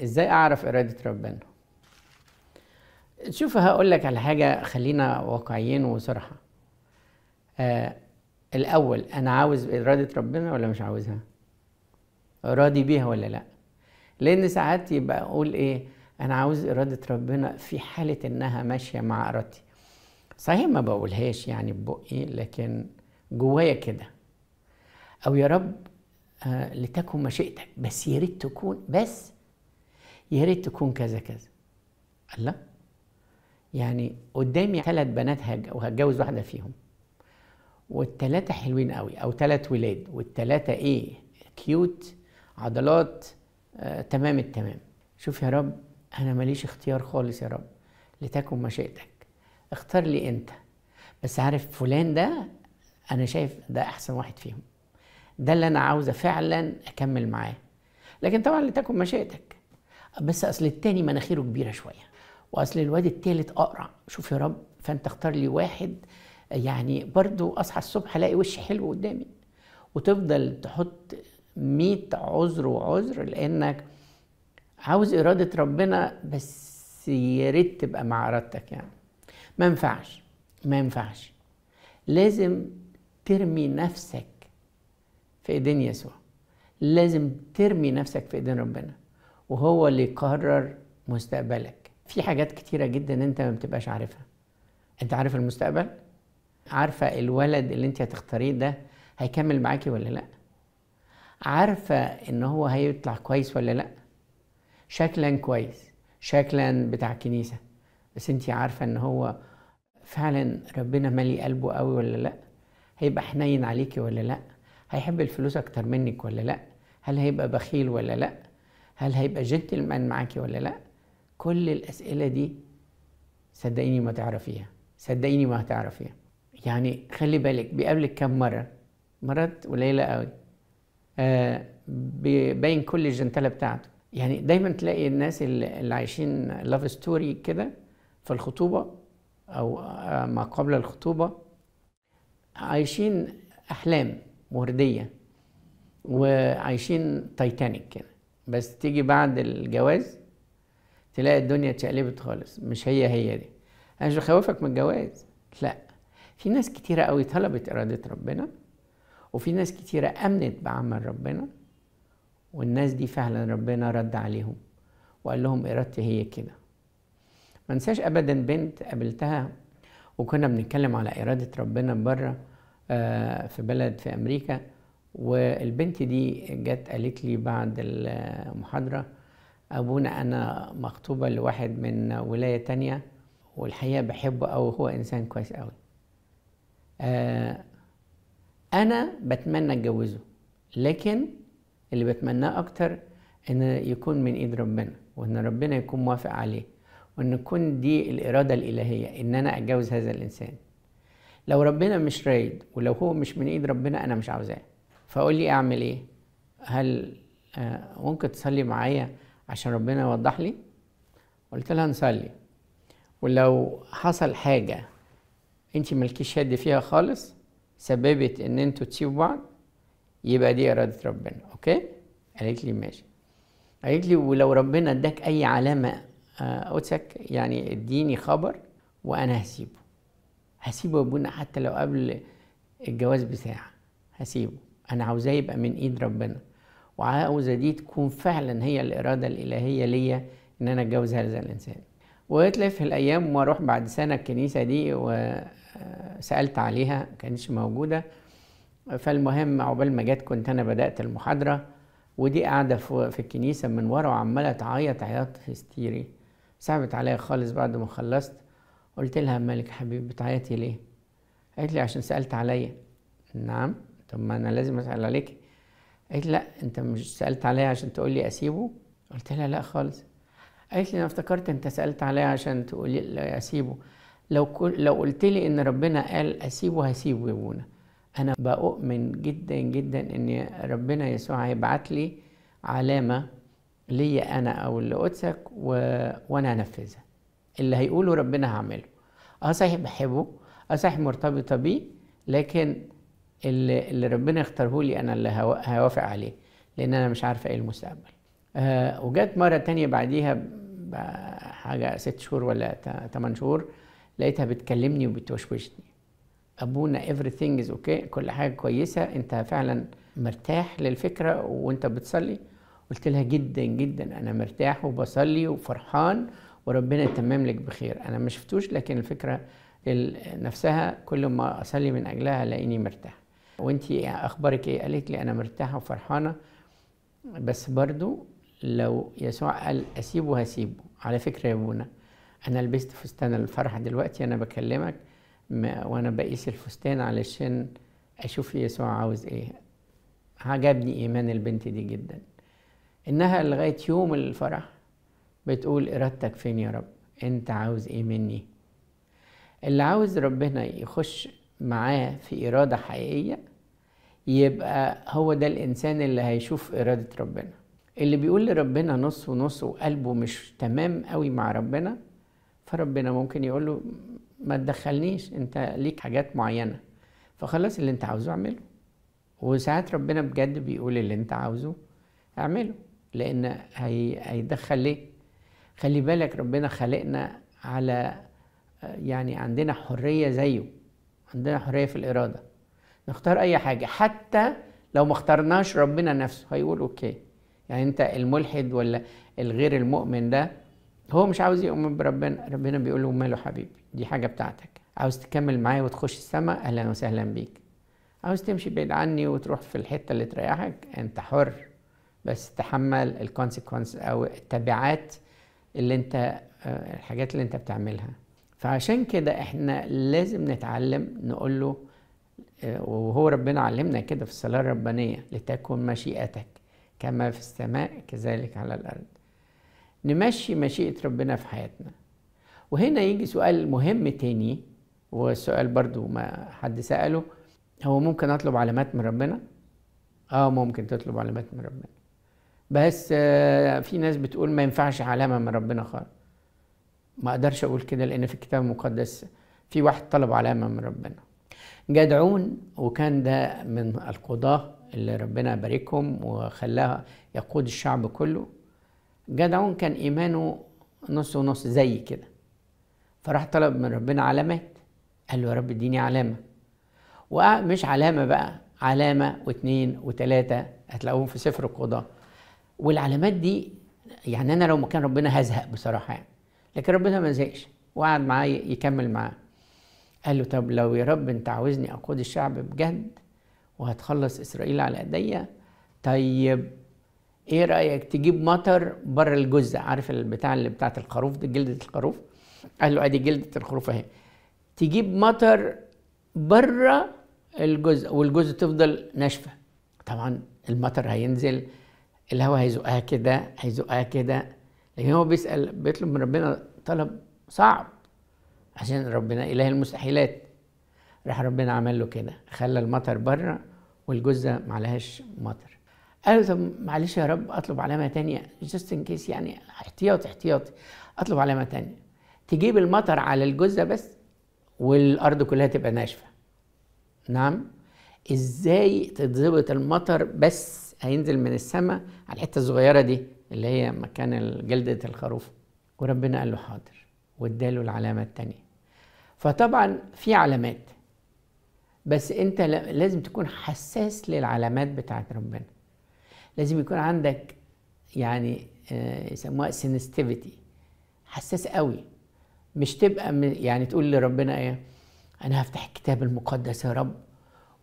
ازاي اعرف ارادة ربنا؟ شوف، هقول لك على حاجة، خلينا واقعيين وصراحة. الاول، انا عاوز ارادة ربنا ولا مش عاوزها؟ راضي بيها ولا لا؟ لان ساعات يبقى اقول ايه، انا عاوز ارادة ربنا في حالة انها ماشية مع ارادتي. صحيح ما بقولهاش يعني ببقي، لكن جوايا كده. او يا رب، لتكن مشيئتك، بس يا ريت تكون، بس يا ريت تكون كذا كذا. الله، يعني قدامي 3 بنات وهتجوز واحدة فيهم، والتلاتة حلوين قوي، او 3 ولاد، والتلاتة ايه، كيوت، عضلات، تمام التمام. شوف يا رب، انا ماليش اختيار خالص يا رب، لتكن مشيئتك، اختار لي انت. بس عارف فلان ده، انا شايف ده احسن واحد فيهم، ده اللي انا عاوزه فعلا اكمل معاه. لكن طبعا لتكن مشيئتك، بس اصل التاني مناخيره كبيره شويه، واصل الواد التالت اقرع. شوف يا رب، فانت اختار لي واحد يعني برضو اصحى الصبح الاقي وش حلو قدامي. وتفضل تحط 100 عذر وعذر، لانك عاوز اراده ربنا، بس يا ريت تبقى مع ارادتك. يعني ما ينفعش، ما ينفعش. لازم ترمي نفسك في ايدين يسوع، لازم ترمي نفسك في ايدين ربنا، وهو اللي يقرر مستقبلك. في حاجات كتيرة جدا انت ما بتبقاش عارفها. انت عارف المستقبل؟ عارفة الولد اللي انت هتختاريه ده هيكمل معاكي ولا لا؟ عارفة ان هو هيطلع كويس ولا لا؟ شكلا كويس، شكلا بتاع كنيسة، بس انت عارفة ان هو فعلا ربنا مالي قلبه قوي ولا لا؟ هيبقى حنين عليكي ولا لا؟ هيحب الفلوس اكتر منك ولا لا؟ هل هيبقى بخيل ولا لا؟ هل هيبقى جنتلمان معاكي ولا لا؟ كل الاسئله دي صدقيني ما تعرفيها، صدقيني ما هتعرفيها. يعني خلي بالك، بيقابلك كم مره؟ مرات قليله قوي. بيبين كل الجنتله بتاعته. يعني دايما تلاقي الناس اللي عايشين لاف ستوري كده في الخطوبه، او ما قبل الخطوبه، عايشين احلام ورديه، وعايشين تايتانيك كده. بس تيجي بعد الجواز تلاقي الدنيا اتشقلبت خالص، مش هي دي. انا مش بخوفك من الجواز، لا. في ناس كتيرة قوي طلبت إرادة ربنا، وفي ناس كتيرة أمنت بعمل ربنا، والناس دي فعلا ربنا رد عليهم وقال لهم إرادتي هي كده. ما انساش أبدا بنت قابلتها، وكنا بنتكلم على إرادة ربنا بره، في بلد في أمريكا. والبنت دي جت قالت لي بعد المحاضرة، أبونا أنا مخطوبة لواحد من ولاية تانية، والحقيقة بحبه أوي، هو إنسان كويس أوي. أنا بتمنى أتجوزه، لكن اللي بتمناه أكتر إن يكون من إيد ربنا، وإن ربنا يكون موافق عليه، وإن يكون دي الإرادة الإلهية إن أنا أتجوز هذا الإنسان. لو ربنا مش رايد، ولو هو مش من إيد ربنا، أنا مش عاوزاه. فقول لي أعمل إيه؟ هل ممكن تصلي معايا عشان ربنا يوضح لي؟ قلت لها نصلي، ولو حصل حاجة انت مالكيش يد فيها خالص، سببت ان انتوا تسيبوا بعض، يبقى دي إرادة ربنا. اوكي؟ قالت لي ماشي. قالت لي ولو ربنا اداك اي علامة قدسك، يعني اديني خبر وانا هسيبه يا ابونا، حتى لو قبل الجواز بساعة هسيبه. انا عاوزاه يبقى من ايد ربنا، وعاوزة دي تكون فعلا هي الإرادة الإلهية ليا، ان انا اتجوز هذا الانسان. واتلف الايام واروح بعد سنة الكنيسة دي، وسألت عليها ما كانتش موجودة. فالمهم عقبال ما جت كنت انا بدأت المحاضرة، ودي قاعدة في الكنيسة من ورا، وعمالة تعيط عياط هستيري. صعبت عليا خالص. بعد ما خلصت قلت لها مالك يا حبيبي بتعيطي ليه؟ قالت لي عشان سألت عليا. نعم، طب ما انا لازم اسأل عليك. قالت لا، انت مش سألت عليا عشان تقول لي اسيبه؟ قلت لها لا خالص. قالت لي انا افتكرت انت سألت عليا عشان تقولي لي اسيبه. لو قلت لي ان ربنا قال اسيبه هسيبه يا ابونا. انا بؤمن جدا جدا ان ربنا يسوع هيبعت لي علامة ليا انا او لقدسك، وانا هنفذها. اللي هيقوله ربنا هعمله. صحيح بحبه، صحيح مرتبطة بيه، لكن اللي ربنا يختاره لي انا اللي هوافق عليه، لان انا مش عارفة ايه المستقبل. وجت مرة تانية بعديها حاجة 6 شهور ولا 8 شهور، لقيتها بتكلمني وبتوشوشني: ابونا everything is okay، كل حاجة كويسة، انت فعلا مرتاح للفكرة وانت بتصلي؟ قلت لها جدا جدا انا مرتاح وبصلي وفرحان وربنا يتمم لك بخير. انا ما شفتوش، لكن الفكرة نفسها كل ما اصلي من اجلها الاقيني مرتاح. وانتي اخبارك ايه؟ قالت لي انا مرتاحة وفرحانة، بس برضو لو يسوع قال اسيبه هسيبه. على فكرة يا ابونا، انا لبست فستان الفرح دلوقتي انا بكلمك وانا بقيس الفستان علشان اشوف يسوع عاوز ايه. عجبني ايمان البنت دي جدا، انها لغاية يوم الفرح بتقول ارادتك فين يا رب، انت عاوز ايه مني؟ اللي عاوز ربنا يخش معاه في ارادة حقيقية يبقى هو ده الانسان اللي هيشوف ارادة ربنا. اللي بيقول لربنا نص ونص وقلبه مش تمام قوي مع ربنا، فربنا ممكن يقول له ما تدخلنيش، انت ليك حاجات معينة، فخلاص اللي انت عاوزه اعمله. وساعات ربنا بجد بيقول اللي انت عاوزه اعمله، لان هيدخل ليه. خلي بالك ربنا خلقنا على يعني عندنا حرية زيه، عندنا حرية في الإرادة، نختار أي حاجة. حتى لو ما اخترناش ربنا نفسه هيقول أوكي. يعني أنت الملحد ولا الغير المؤمن ده هو مش عاوز يؤمن بربنا، ربنا بيقول له ماله حبيبي، دي حاجة بتاعتك. عاوز تكمل معايا وتخش السماء، أهلا وسهلا بيك. عاوز تمشي بعيد عني وتروح في الحتة اللي تريحك، أنت حر، بس تحمل الكونسيكونس أو التبعات اللي أنت الحاجات اللي أنت بتعملها. فعشان كده احنا لازم نتعلم نقول له، وهو ربنا علمنا كده في الصلاة الربانية: لتكن مشيئتك كما في السماء كذلك على الأرض. نمشي مشيئة ربنا في حياتنا. وهنا يجي سؤال مهم تاني، والسؤال برضو ما حد سأله: هو ممكن أطلب علامات من ربنا؟ ممكن تطلب علامات من ربنا، بس في ناس بتقول ما ينفعش علامة من ربنا خالص. ما اقدرش اقول كده، لان في الكتاب المقدس في واحد طلب علامة من ربنا، جدعون، وكان ده من القضاة اللي ربنا باركهم وخلاه يقود الشعب كله. جدعون كان ايمانه نص ونص زي كده، فراح طلب من ربنا علامات. قال له يا رب اديني علامة، ومش علامة بقى، علامة واثنين وثلاثة هتلاقوهم في سفر القضاة. والعلامات دي يعني انا لو مكان ربنا هزهق بصراحة يعني، لكن ربنا ما زهقش وقعد معاه يكمل معاه. قال له طب لو يا رب انت عاوزني اقود الشعب بجد وهتخلص اسرائيل على ايديا، طيب ايه رايك تجيب مطر بره الجزة؟ عارف البتاع اللي بتاعت الخروف دي، جلدة الخروف؟ قال له ادي جلدة الخروف اهي، تجيب مطر بره الجزء والجزء تفضل ناشفة. طبعا المطر هينزل، الهواء هيزقها كده هيزقها كده، لكن هو بيطلب من ربنا طلب صعب عشان ربنا إله المستحيلات. راح ربنا عمل له كده، خلى المطر بره والجزة معلهاش مطر. قال له طب معلش يا رب اطلب علامة تانية just in case، يعني احتياطي اطلب علامة تانية تجيب المطر على الجزة بس والارض كلها تبقى ناشفة. نعم، ازاي تتظبط المطر بس هينزل من السماء على الحتة الصغيرة دي اللي هي مكان جلدة الخروف؟ وربنا قال له حاضر، واداله العلامة التانية. فطبعا في علامات، بس انت لازم تكون حساس للعلامات بتاعت ربنا. لازم يكون عندك يعني يسموها sensitivity، حساس قوي. مش تبقى يعني تقول لربنا ايه، انا هفتح الكتاب المقدس يا رب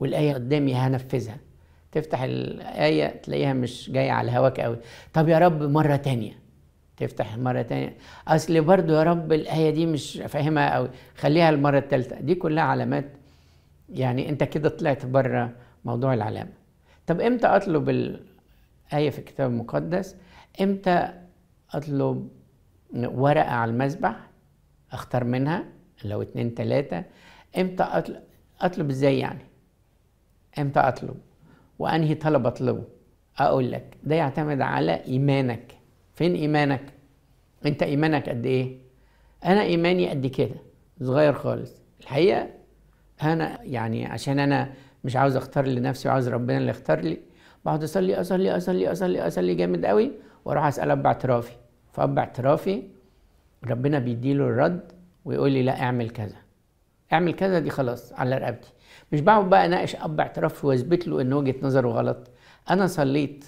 والآية قدامي هنفذها. تفتح الآية تلاقيها مش جاية على هواك قوي، طب يا رب مرة تانية، تفتح مرة تانية، اصل برضو يا رب الآية دي مش فاهمها قوي، خليها المرة الثالثة. دي كلها علامات، يعني انت كده طلعت بره موضوع العلامة. طب امتى اطلب الآية في الكتاب المقدس؟ امتى اطلب ورقة على المسبح اختار منها لو 2 3؟ امتى اطلب ازاي يعني؟ امتى اطلب وانهي طلب اطلبه؟ اقول لك ده يعتمد على ايمانك. فين ايمانك؟ انت ايمانك قد ايه؟ انا ايماني قد كده، صغير خالص الحقيقة. انا يعني عشان انا مش عاوز اختار لنفسي وعاوز ربنا اللي يختار لي، بقعد اصلي اصلي اصلي اصلي اصلي جامد قوي، واروح اسال اب اعترافي، فاب اعترافي ربنا بيديله الرد ويقول لي لا اعمل كذا، اعمل كذا، دي خلاص على رقبتي. مش بقعد بقى اناقش اب اعترافي واثبت له ان وجهه نظره غلط. انا صليت،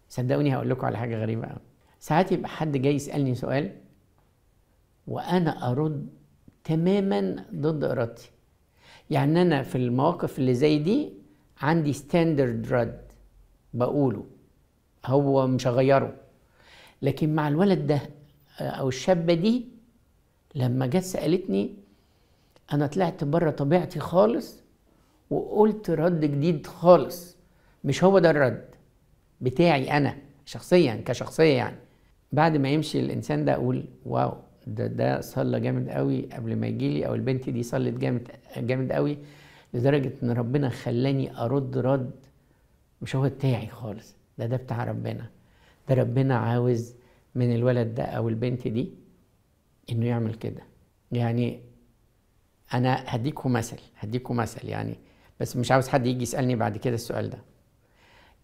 صدقوني هقول لكم على حاجه غريبه قوي. ساعات يبقى حد جاي يسالني سؤال وانا ارد تماما ضد ارادتي. يعني انا في المواقف اللي زي دي عندي ستاندرد رد بقوله، هو مش هغيره. لكن مع الولد ده او الشابه دي لما جت سالتني انا طلعت بره طبيعتي خالص وقلت رد جديد خالص، مش هو ده الرد بتاعي انا شخصيا كشخصيه. يعني بعد ما يمشي الانسان ده اقول واو، ده صلى جامد قوي قبل ما يجي لي، او البنت دي صلت جامد قوي، لدرجه ان ربنا خلاني ارد رد مش هو بتاعي خالص، ده بتاع ربنا. ده ربنا عاوز من الولد ده او البنت دي انه يعمل كده. يعني انا هديكم مثل يعني، بس مش عاوز حد يجي يسالني بعد كده السؤال ده.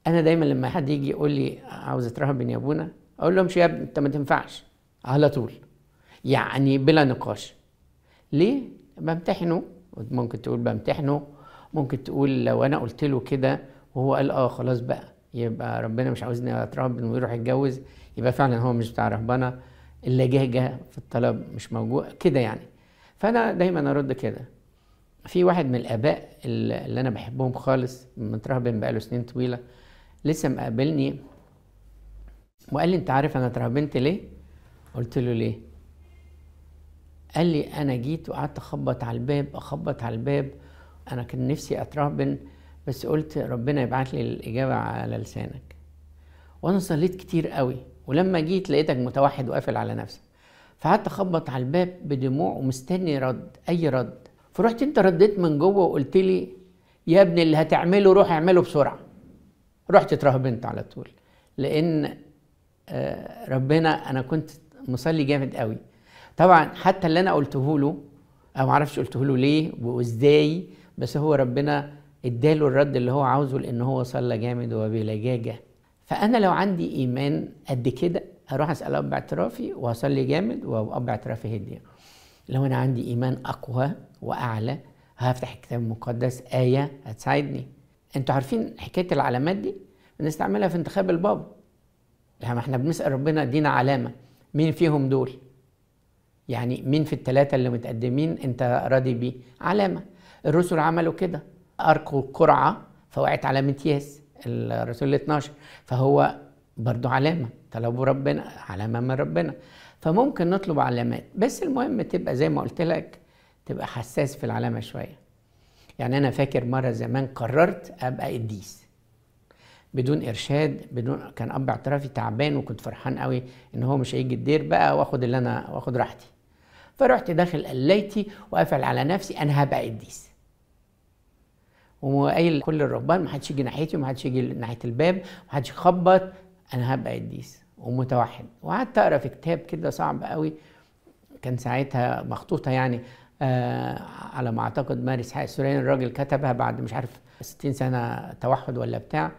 انا دايما لما حد يجي يقول لي عاوز اترهبن يا ابونا، اقول له امشي يا ابني، انت ما تنفعش على طول، يعني بلا نقاش. ليه؟ بمتحنه. ممكن تقول بمتحنه، ممكن تقول لو انا قلت له كده وهو قال خلاص بقى يبقى ربنا مش عاوزني اترهبن ويروح يتجوز، يبقى فعلا هو مش بتاع رهبنه، اللجاجه في الطلب مش موجود كده يعني. فانا دايما ارد كده. في واحد من الاباء اللي انا بحبهم خالص، مترهبن بقاله سنين طويله، لسه مقابلني وقال لي انت عارف انا اترهبنت ليه؟ قلت له ليه؟ قال لي انا جيت وقعدت اخبط على الباب، انا كان نفسي اترهبن بس قلت ربنا يبعت لي الاجابه على لسانك، وانا صليت كتير قوي، ولما جيت لقيتك متوحد وقافل على نفسك، فقعدت اخبط على الباب بدموع ومستني اي رد. فرحت انت رديت من جوه وقلت لي يا ابني اللي هتعمله روح اعمله بسرعه. رحت اترهبنت على طول، لان ربنا انا كنت مصلي جامد قوي. طبعا حتى اللي انا قلته له او معرفش قلته له ليه وازاي، بس هو ربنا اداله الرد اللي هو عاوزه لان هو صلى جامد وبلجاجه. فانا لو عندي ايمان قد كده هروح اسال اب اعترافي وهصلي جامد واب اعترافي هديه. لو انا عندي ايمان اقوى واعلى هفتح الكتاب المقدس ايه هتساعدني. انتوا عارفين حكايه العلامات دي بنستعملها في انتخاب البابا. يعني احنا بنسال ربنا ادينا علامه، مين فيهم دول؟ يعني مين في الثلاثه اللي متقدمين انت راضي بيه؟ علامه. الرسل عملوا كده، ارقوا القرعه فوقعت علامه ياس الرسول 12، فهو برضو علامه، طلبوا ربنا علامه من ربنا. فممكن نطلب علامات، بس المهم تبقى زي ما قلت لك تبقى حساس في العلامه شويه. يعني انا فاكر مره زمان قررت ابقى قديس بدون ارشاد، كان اب اعترافي تعبان وكنت فرحان قوي ان هو مش هيجي الدير بقى واخد راحتي. فرحت داخل قليتي وقافل على نفسي انا هبقى قديس، وقايل كل الرهبان ما حدش يجي ناحيتي وما حدش يجي ناحيه الباب وما حدش يخبط، انا هبقى قديس ومتوحد. وقعدت اقرا في كتاب كده صعب قوي، كان ساعتها مخطوطه يعني على ما اعتقد ماري اسحاق السورياني، الراجل كتبها بعد مش عارف 60 سنه توحد ولا بتاع،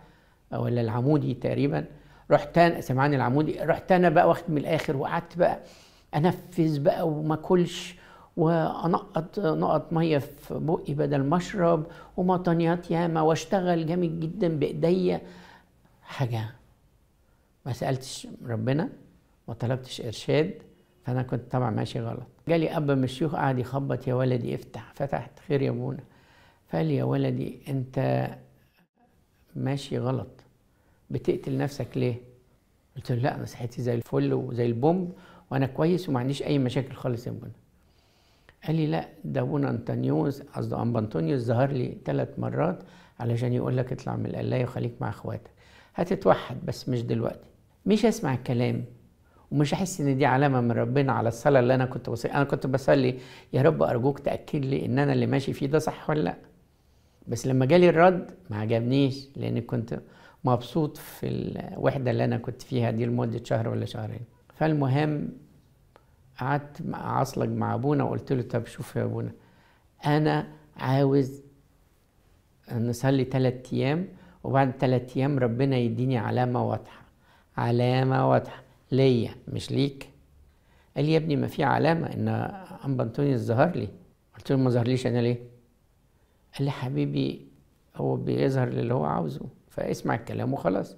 ولا العمودي تقريبا. رحت انا سمعني العمودي، رحت انا بقى واخد من الاخر وقعدت بقى انفذ بقى وما اكلش وانقط نقط ميه في بقي بدل ما اشرب ومطنيات ياما واشتغل جامد جدا بايديا. حاجه ما سالتش ربنا ما طلبتش ارشاد، فانا كنت طبعا ماشي غلط. جالي اب من الشيوخ قعد يخبط يا ولدي افتح، فتحت خير يا ابونا. فقال لي يا ولدي انت ماشي غلط، بتقتل نفسك ليه؟ قلت له لا انا صحتي زي الفل وزي البومب وانا كويس وما عنديش اي مشاكل خالص يا ابونا. قال لي لا ده ابونا انطونيوس قصده ام انطونيوس ظهر لي 3 مرات علشان يقول لك اطلع من القلايه وخليك مع اخواتك، هتتوحد بس مش دلوقتي. مش اسمع الكلام ومش احس ان دي علامه من ربنا على الصلاه اللي انا كنت بصلي. انا كنت بصلي يا رب ارجوك تاكد لي ان انا اللي ماشي فيه ده صح ولا لا. بس لما جالي الرد ما عجبنيش، لان كنت مبسوط في الوحده اللي انا كنت فيها دي لمده شهر ولا شهرين. فالمهم قعدت اعصلج مع ابونا وقلت له طب شوف يا ابونا، انا عاوز نصلي 3 ايام وبعد 3 ايام ربنا يديني علامه واضحه علامة واضحة ليا مش ليك. قال لي يا ابني ما في علامة ان أنبا أنطونيوس ظهر لي. قلت له ما ظهرليش انا ليه؟ قال لي حبيبي هو بيظهر اللي هو عاوزه، فاسمع الكلام وخلاص.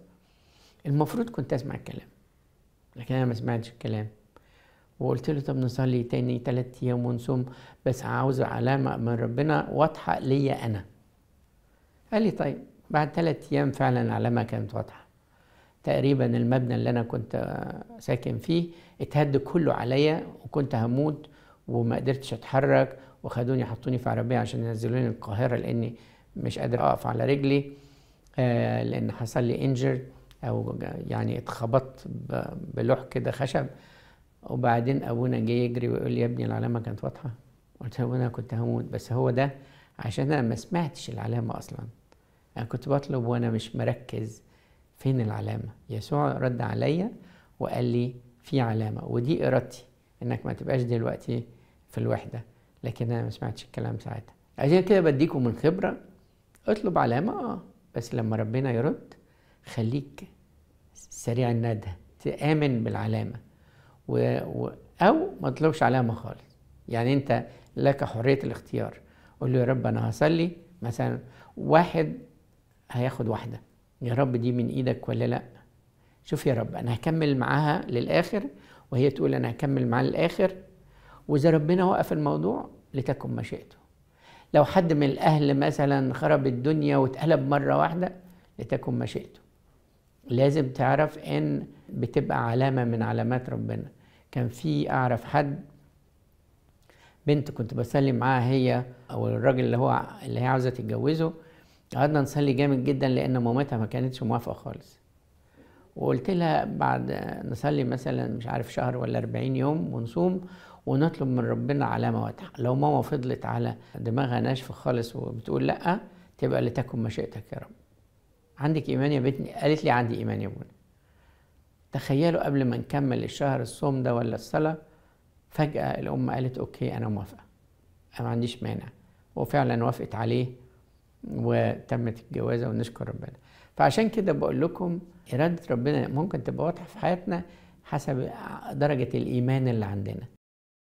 المفروض كنت اسمع الكلام، لكن انا ما سمعتش الكلام. وقلت له طب نصلي تاني 3 ايام ونصوم، بس عاوز علامة من ربنا واضحة ليا انا. قال لي طيب. بعد 3 ايام فعلا العلامة كانت واضحة. تقريبا المبنى اللي انا كنت ساكن فيه اتهد كله عليا، وكنت هموت وما قدرتش اتحرك، وخدوني حطوني في عربية عشان ينزلوني القاهرة لاني مش قادر اقف على رجلي، لان حصل لي انجر او يعني اتخبطت بلوح كده خشب. وبعدين ابونا جه يجري ويقول لي يا ابني العلامة كانت واضحة. قلت له انا كنت هموت، بس هو ده عشان انا ما سمعتش العلامة اصلا. انا كنت بطلب وانا مش مركز فين العلامة. يسوع رد عليا وقال لي في علامة، ودي ارادتي انك ما تبقاش دلوقتي في الوحدة، لكن انا ما سمعتش الكلام ساعتها. عشان كده بديكم من خبرة، اطلب علامة بس لما ربنا يرد خليك سريع الندى تآمن بالعلامة او ما تطلبش علامة خالص. يعني انت لك حرية الاختيار. قول له يا رب انا هصلي مثلا، واحد هياخد واحدة، يا رب دي من ايدك ولا لا؟ شوف يا رب انا هكمل معاها للاخر، وهي تقول انا هكمل معاها للاخر، واذا ربنا وقف الموضوع لتكن مشيئته. لو حد من الاهل مثلا خرب الدنيا واتقلب مرة واحدة لتكن مشيئته. لازم تعرف ان بتبقى علامة من علامات ربنا. كان في اعرف حد بنت كنت بسلم معاها هي او الراجل اللي هي عاوزة تتجوزه، قعدنا نصلي جامد جدا لان مامتها ما كانتش موافقة خالص. وقلت لها بعد نصلي مثلا مش عارف شهر ولا 40 يوم ونصوم ونطلب من ربنا علامة واضحة. لو ماما فضلت على دماغها ناشفة خالص وبتقول لأ، تبقى لتكن مشيئتك يا رب. عندك إيمان يا بنتي؟ قالت لي عندي إيمان يا ابونا. تخيلوا قبل ما نكمل الشهر الصوم ده ولا الصلاة، فجأة الأم قالت أوكي أنا موافقة، أنا ما عنديش مانع. وفعلا وافقت عليه وتمت الجوازة ونشكر ربنا. فعشان كده بقول لكم إرادة ربنا ممكن تبقى واضحة في حياتنا حسب درجة الإيمان اللي عندنا.